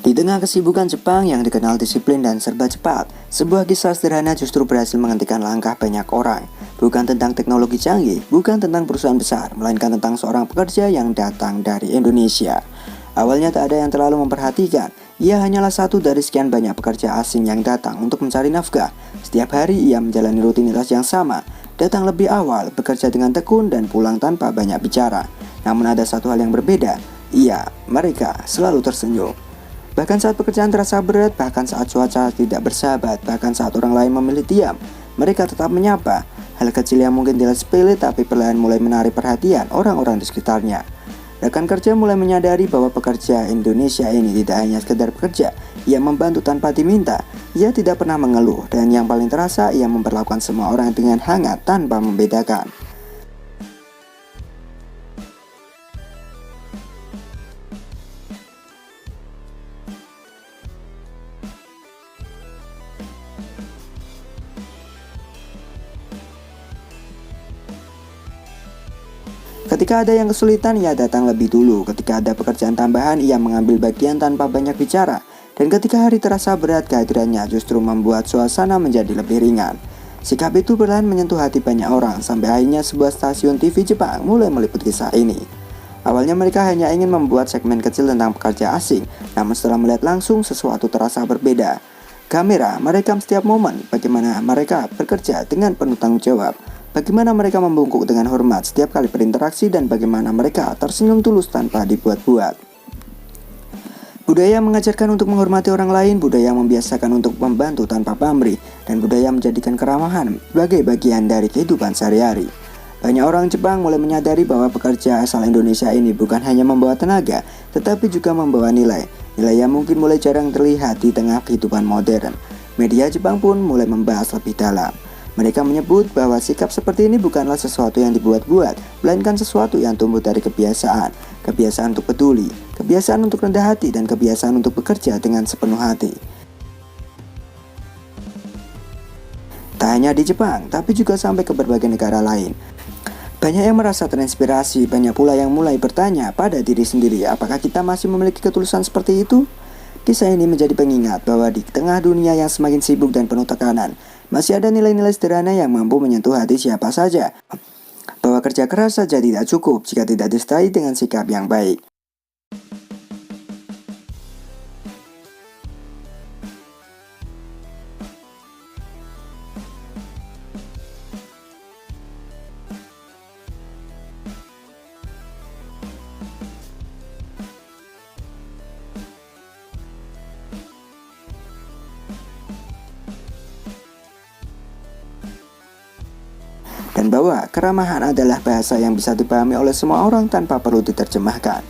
Di tengah kesibukan Jepang yang dikenal disiplin dan serba cepat, sebuah kisah sederhana justru berhasil menghentikan langkah banyak orang. Bukan tentang teknologi canggih, bukan tentang perusahaan besar, melainkan tentang seorang pekerja yang datang dari Indonesia. Awalnya tak ada yang terlalu memperhatikan, ia hanyalah satu dari sekian banyak pekerja asing yang datang untuk mencari nafkah. Setiap hari ia menjalani rutinitas yang sama, datang lebih awal, bekerja dengan tekun dan pulang tanpa banyak bicara. Namun ada satu hal yang berbeda, mereka selalu tersenyum. Bahkan saat pekerjaan terasa berat, bahkan saat cuaca tidak bersahabat, bahkan saat orang lain memilih diam, mereka tetap menyapa. Hal kecil yang mungkin terlihat sepele tapi perlahan mulai menarik perhatian orang-orang di sekitarnya. Rekan kerja mulai menyadari bahwa pekerja Indonesia ini tidak hanya sekedar bekerja, ia membantu tanpa diminta, ia tidak pernah mengeluh, dan yang paling terasa ia memperlakukan semua orang dengan hangat tanpa membedakan. Ketika ada yang kesulitan, ia datang lebih dulu. Ketika ada pekerjaan tambahan, ia mengambil bagian tanpa banyak bicara. Dan ketika hari terasa berat, kehadirannya justru membuat suasana menjadi lebih ringan. Sikap itu perlahan menyentuh hati banyak orang, sampai akhirnya sebuah stasiun TV Jepang mulai meliput kisah ini. Awalnya mereka hanya ingin membuat segmen kecil tentang pekerja asing, namun setelah melihat langsung sesuatu terasa berbeda. Kamera merekam setiap momen, bagaimana mereka bekerja dengan penuh tanggung jawab. Bagaimana mereka membungkuk dengan hormat setiap kali berinteraksi dan bagaimana mereka tersenyum tulus tanpa dibuat-buat. Budaya mengajarkan untuk menghormati orang lain, budaya membiasakan untuk membantu tanpa pamrih, dan budaya menjadikan keramahan sebagai bagian dari kehidupan sehari-hari. Banyak orang Jepang mulai menyadari bahwa pekerja asal Indonesia ini bukan hanya membawa tenaga, tetapi juga membawa nilai. Nilai yang mungkin mulai jarang terlihat di tengah kehidupan modern. Media Jepang pun mulai membahas lebih dalam. Mereka menyebut bahwa sikap seperti ini bukanlah sesuatu yang dibuat-buat, melainkan sesuatu yang tumbuh dari kebiasaan. Kebiasaan untuk peduli, kebiasaan untuk rendah hati, dan kebiasaan untuk bekerja dengan sepenuh hati. Tak hanya di Jepang, tapi juga sampai ke berbagai negara lain. Banyak yang merasa terinspirasi, banyak pula yang mulai bertanya pada diri sendiri, apakah kita masih memiliki ketulusan seperti itu? Kisah ini menjadi pengingat bahwa di tengah dunia yang semakin sibuk dan penuh tekanan, masih ada nilai-nilai sederhana yang mampu menyentuh hati siapa saja. Bahwa kerja keras saja tidak cukup jika tidak disertai dengan sikap yang baik. Dan bahwa keramahan adalah bahasa yang bisa dipahami oleh semua orang tanpa perlu diterjemahkan.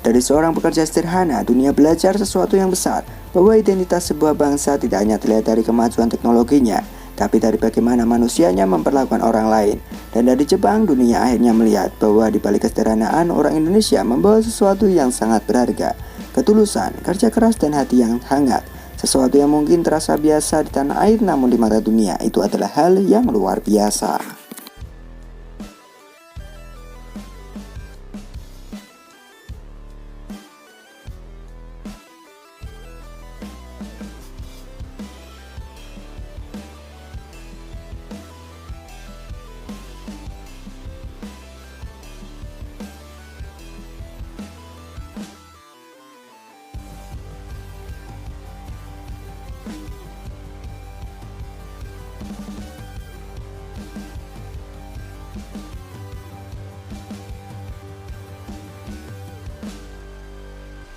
Dari seorang pekerja sederhana, dunia belajar sesuatu yang besar, bahwa identitas sebuah bangsa tidak hanya terlihat dari kemajuan teknologinya, tapi dari bagaimana manusianya memperlakukan orang lain. Dan dari Jepang, dunia akhirnya melihat bahwa di balik kesederhanaan, orang Indonesia membawa sesuatu yang sangat berharga, ketulusan, kerja keras, dan hati yang hangat. Sesuatu yang mungkin terasa biasa di tanah air, namun di mata dunia itu adalah hal yang luar biasa.